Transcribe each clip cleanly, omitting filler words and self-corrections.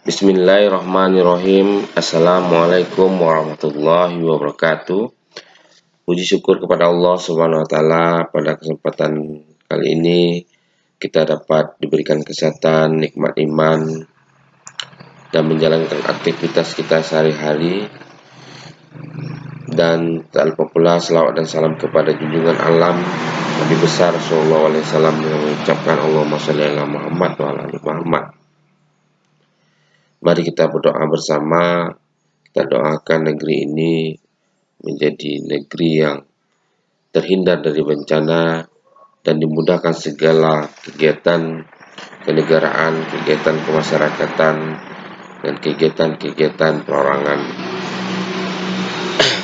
Bismillahirrahmanirrahim. Assalamualaikum warahmatullahi wabarakatuh. Puji syukur kepada Allah Subhanahu wa taala, pada kesempatan kali ini kita dapat diberikan kesehatan, nikmat iman, dan menjalankan aktivitas kita sehari-hari. Dan tak lupa pula selawat dan salam kepada junjungan alam Nabi besar sallallahu alaihi wasallam yang mengucapkan Allahumma shalli ala Muhammad wa ala ali Muhammad. Mari kita berdoa bersama. Kita doakan negeri ini menjadi negeri yang terhindar dari bencana dan dimudahkan segala kegiatan kenegaraan, kegiatan kemasyarakatan, dan kegiatan-kegiatan perorangan.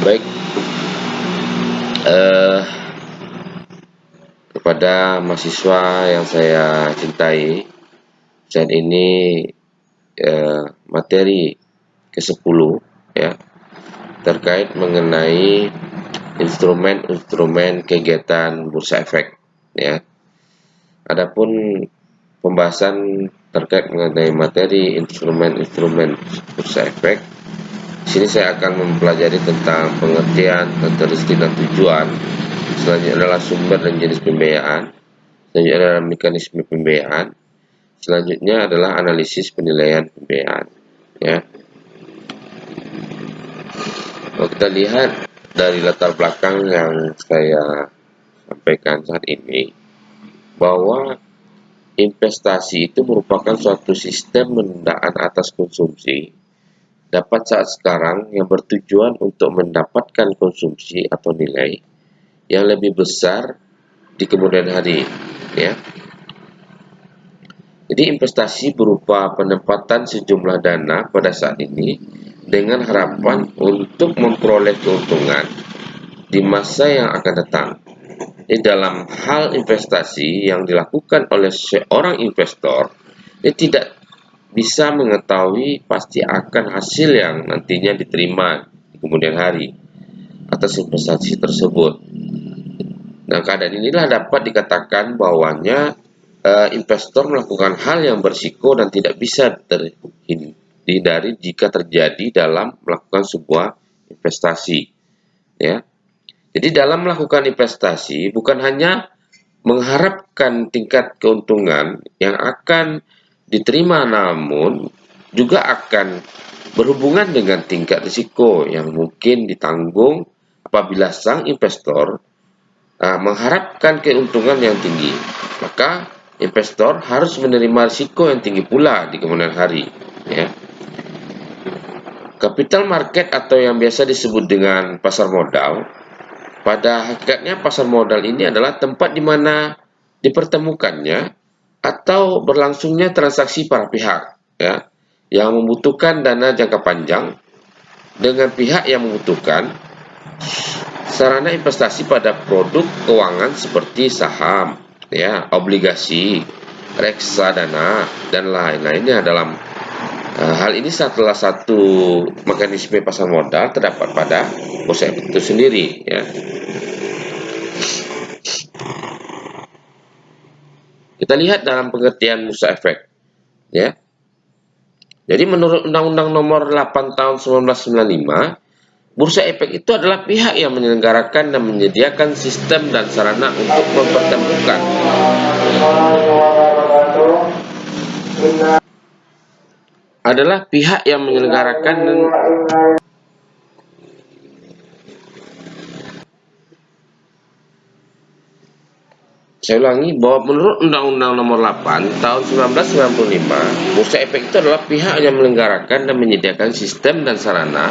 Baik, kepada mahasiswa yang saya cintai, saat ini materi ke-10 ya, terkait mengenai instrumen-instrumen kegiatan bursa efek ya. Adapun pembahasan terkait mengenai materi instrumen-instrumen bursa efek, di sini saya akan mempelajari tentang pengertian, karakteristik dan tujuan. Selanjutnya adalah sumber dan jenis pembiayaan. Selanjutnya adalah mekanisme pembiayaan. Selanjutnya adalah analisis penilaian pembiayaan ya. Kalau kita lihat dari latar belakang yang saya sampaikan saat ini, bahwa investasi itu merupakan suatu sistem pendanaan atas konsumsi dapat saat sekarang yang bertujuan untuk mendapatkan konsumsi atau nilai yang lebih besar di kemudian hari ya. Jadi investasi berupa penempatan sejumlah dana pada saat ini dengan harapan untuk memperoleh keuntungan di masa yang akan datang. Di dalam hal investasi yang dilakukan oleh seorang investor, dia tidak bisa mengetahui pasti akan hasil yang nantinya diterima di kemudian hari atas investasi tersebut. Nah, keadaan inilah dapat dikatakan bahwanya investor melakukan hal yang berisiko dan tidak bisa terhindari jika terjadi dalam melakukan sebuah investasi ya. Jadi dalam melakukan investasi bukan hanya mengharapkan tingkat keuntungan yang akan diterima, namun juga akan berhubungan dengan tingkat risiko yang mungkin ditanggung apabila sang investor mengharapkan keuntungan yang tinggi. Maka investor harus menerima risiko yang tinggi pula di kemudian hari ya. Capital market atau yang biasa disebut dengan pasar modal, pada hakikatnya pasar modal ini adalah tempat di mana dipertemukannya atau berlangsungnya transaksi para pihak ya, yang membutuhkan dana jangka panjang dengan pihak yang membutuhkan sarana investasi pada produk keuangan seperti saham ya, obligasi, reksadana, dan lain-lainnya. Dalam hal ini salah satu mekanisme pasar modal terdapat pada bursa efek itu sendiri ya. Kita lihat dalam pengertian bursa efek ya. Jadi menurut Undang-Undang Nomor 8 Tahun 1995, bursa efek itu adalah pihak yang menyelenggarakan dan menyediakan sistem dan sarana untuk mempertemukan adalah pihak yang menyelenggarakan dan saya ulangi bahwa menurut Undang-Undang Nomor 8 Tahun 1995, bursa efek itu adalah pihak yang menyelenggarakan dan menyediakan sistem dan sarana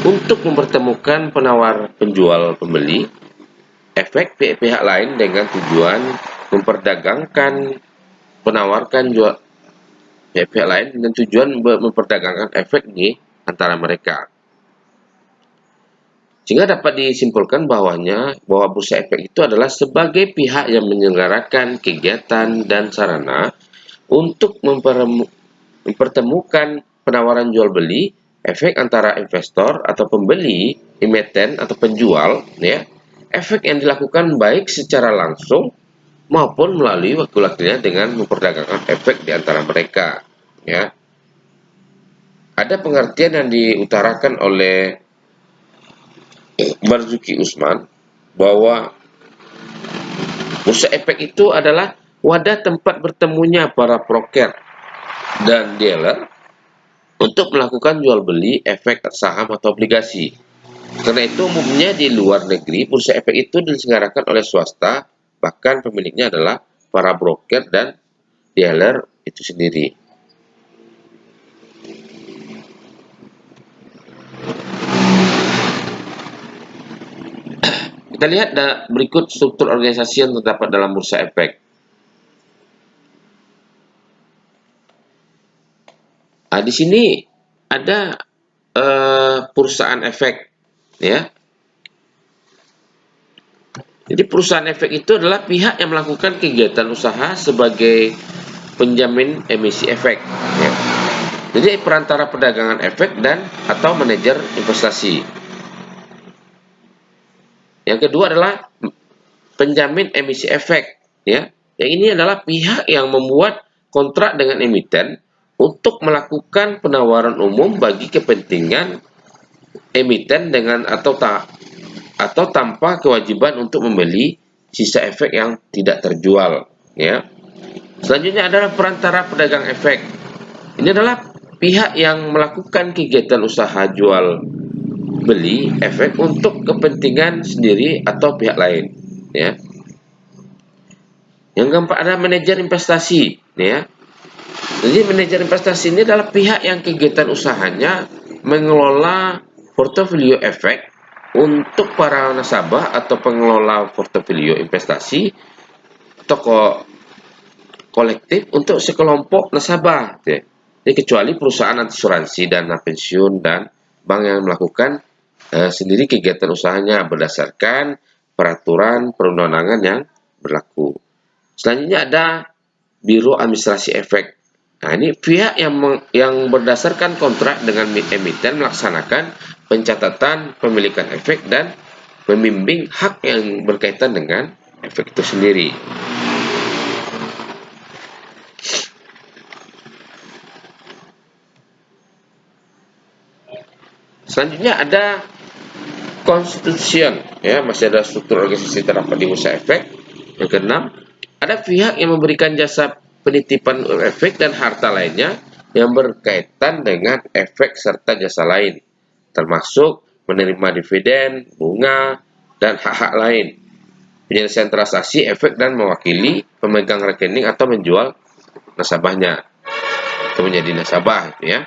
untuk mempertemukan penawar, penjual, pembeli efek pihak lain dengan tujuan memperdagangkan penawarkan jual pihak lain dengan tujuan memperdagangkan efek di antara mereka. Sehingga dapat disimpulkan bahwa bursa efek itu adalah sebagai pihak yang menyelenggarakan kegiatan dan sarana untuk mempertemukan penawaran jual beli efek antara investor atau pembeli, emiten atau penjual ya. Efek yang dilakukan baik secara langsung maupun melalui wakil-wakilnya dengan memperdagangkan efek di antara mereka ya. ada pengertian yang diutarakan oleh Marzuki Usman bahwa bursa efek itu adalah wadah tempat bertemunya para broker dan dealer untuk melakukan jual beli efek saham atau obligasi. Karena itu umumnya di luar negeri bursa efek itu diselenggarakan oleh swasta, bahkan pemiliknya adalah para broker dan dealer itu sendiri. Kita lihat berikut struktur organisasi yang terdapat dalam bursa efek. Di sini ada perusahaan efek, ya. Jadi perusahaan efek itu adalah pihak yang melakukan kegiatan usaha sebagai penjamin emisi efek. Ya. Jadi perantara perdagangan efek dan atau manajer investasi. Yang kedua adalah penjamin emisi efek. Ya. Yang ini adalah pihak yang membuat kontrak dengan emiten untuk melakukan penawaran umum bagi kepentingan emiten dengan atau tanpa kewajiban untuk membeli sisa efek yang tidak terjual, ya. Selanjutnya adalah perantara pedagang efek. Ini adalah pihak yang melakukan kegiatan usaha jual beli efek untuk kepentingan sendiri atau pihak lain, ya. Yang keempat ada manajer investasi, ya. Jadi manajer investasi ini adalah pihak yang kegiatan usahanya mengelola portofolio efek untuk para nasabah atau pengelola portofolio investasi toko kolektif untuk sekelompok nasabah. Jadi kecuali perusahaan asuransi, dana pensiun, dan bank yang melakukan sendiri kegiatan usahanya berdasarkan peraturan perundang-undangan yang berlaku. Selanjutnya ada Biro Administrasi Efek. Nah, ini pihak yang berdasarkan kontrak dengan emiten melaksanakan pencatatan pemilikan efek dan membimbing hak yang berkaitan dengan efek itu sendiri. Selanjutnya ada constitution, ya, masih ada struktur organisasi terdapat di bursa efek. Yang keenam, ada pihak yang memberikan jasa penitipan efek dan harta lainnya yang berkaitan dengan efek serta jasa lain, termasuk menerima dividen, bunga, dan hak-hak lain, penyelesaian transaksi efek dan mewakili pemegang rekening atau menjual nasabahnya atau menjadi nasabah, ya.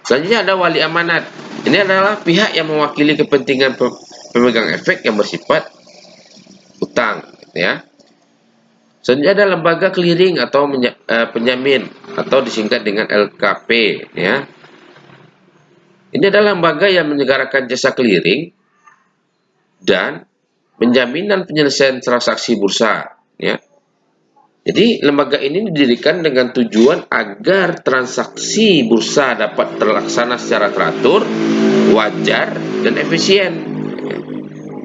Selanjutnya ada wali amanat. Ini adalah pihak yang mewakili kepentingan pemegang efek yang bersifat utang, ya. Selanjutnya ada lembaga clearing atau penjamin atau disingkat dengan LKP, ya. Ini adalah lembaga yang menyelenggarakan jasa clearing dan penjaminan penyelesaian transaksi bursa, ya. Jadi lembaga ini didirikan dengan tujuan agar transaksi bursa dapat terlaksana secara teratur, wajar, dan efisien.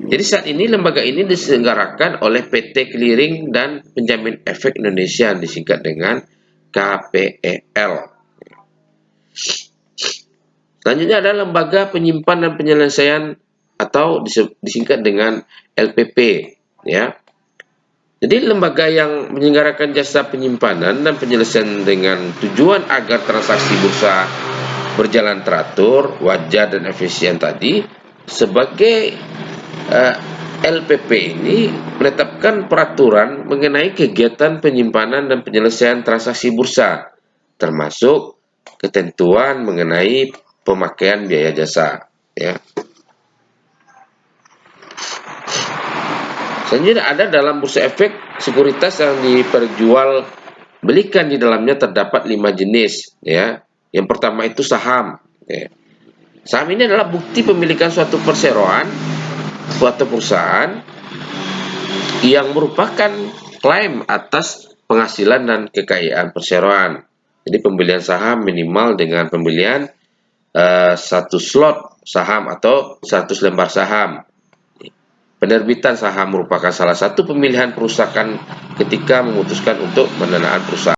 Jadi saat ini lembaga ini diselenggarakan oleh PT Clearing dan Penjamin Efek Indonesia, disingkat dengan KPEL. Selanjutnya ada lembaga penyimpan dan penyelesaian atau disingkat dengan LPP, ya. Jadi lembaga yang menyelenggarakan jasa penyimpanan dan penyelesaian dengan tujuan agar transaksi bursa berjalan teratur, wajar, dan efisien tadi, sebagai LPP ini menetapkan peraturan mengenai kegiatan penyimpanan dan penyelesaian transaksi bursa, termasuk ketentuan mengenai pemakaian biaya jasa, ya. Selanjutnya ada dalam bursa efek sekuritas yang diperjualbelikan, di dalamnya terdapat 5 jenis, ya. Yang pertama itu saham, ya. Saham ini adalah bukti pemilikan suatu perseroan, suatu perusahaan yang merupakan klaim atas penghasilan dan kekayaan perseroan. Jadi pembelian saham minimal dengan pembelian 1 slot saham atau 100 lembar saham. Penerbitan saham merupakan salah satu pemilihan perusahaan ketika memutuskan untuk pendanaan perusahaan.